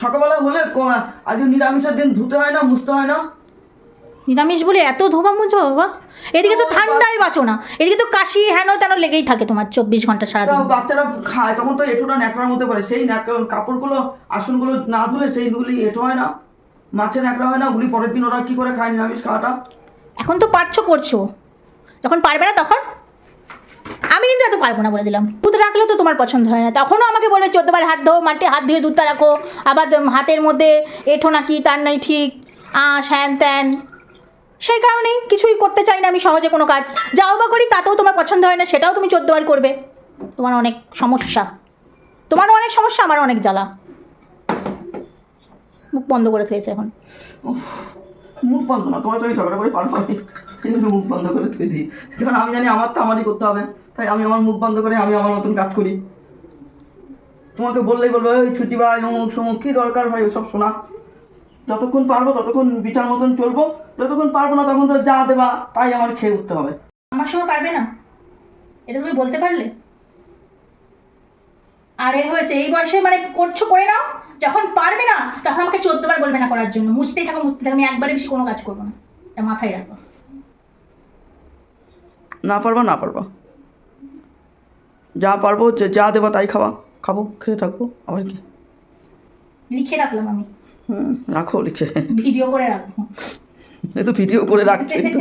সকালবেলা হলে আজকে নিরামিষের দিন ধুতে হয় না, মুছতে হয় না। নিরামিষ বলে এত ধোবা মুছো বাবা? এদিকে তো ঠান্ডায় বাঁচো না, এদিকে তো কাশি হেন তেন লেগেই থাকে তোমার 24 ঘন্টা সারাদিন। বাচ্চারা খায় তখন তো এঁটোটা ন্যাকড়ার মধ্যে পড়ে, সেই কাপড়গুলো আসনগুলো না ধুলে সেইগুলি এঁটো হয় না, মাছের ন্যাকড়া হয় না, ওগুলি পরের দিন ওরা কী করে খায় নিরামিষ খাওয়াটা? এখন তো পারছো, করছো, যখন পারবে না তখন? আমি কিন্তু এত পারবো না বলে দিলাম। দুধ রাখলেও তো তোমার পছন্দ হয় না, তখনও আমাকে বলবে 14 বার হাত ধো, মাটি হাত ধুয়ে দুধটা রাখো, আবার হাতের মধ্যে এঁঠো নাকি তার নাই ঠিক, হ্যান ত্যান। সেই কারণেই কিছুই করতে চাই না আমি সহজে কোনো কাজ। যাও বা করি তাতেও তোমার পছন্দ হয় না, সেটাও তুমি 14 বার করবে। তোমার অনেক সমস্যা, তোমারও অনেক সমস্যা, আমারও অনেক জ্বালা। মুখ বন্ধ করে থুয়েছে এখন। মুখ বন্ধ না, তোমার সঙ্গে ঝগড়া করে পারবো আমি, এই জন্য মুখ বন্ধ করে থুয়ে দিই। কারণ আমি জানি আমার তো আমারই করতে হবে, তাই আমি আমার মুখ বন্ধ করে আমি আমার মতন কাজ করি। তোমাকে বললেই বলবো ওই ছুটি ভাই অমুক সমুক, কী দরকার ভাই ওসব শোনা? যতক্ষণ পারবো ততক্ষণ বিচার মতন চলবো, যতক্ষণ পারবো না তখন তো যা দেবা তাই আমার খেয়ে উঠতে হবে। আমার সময় পারবে না, এটা তুমি বলতে পারলে? আর এ হয়েছে এই বয়সে মানে করছো, করে নাও, যখন পারবে না তখন আমাকে 14 বার বলবে না করার জন্য। মুছতেই থাকো মুছতে থাকো, আমি একবারে বেশি কোনো কাজ করবো না, এটা মাথায় রাখো। না পারবা না পারবা, যা পারবো যা দেবা তাই খাবো, খেয়ে থাকবো, আবার কি। লিখে রাখলাম আমি, রাখো লিখে, ভিডিও করে রাখবো। এই তো ভিডিও করে রাখছে তো।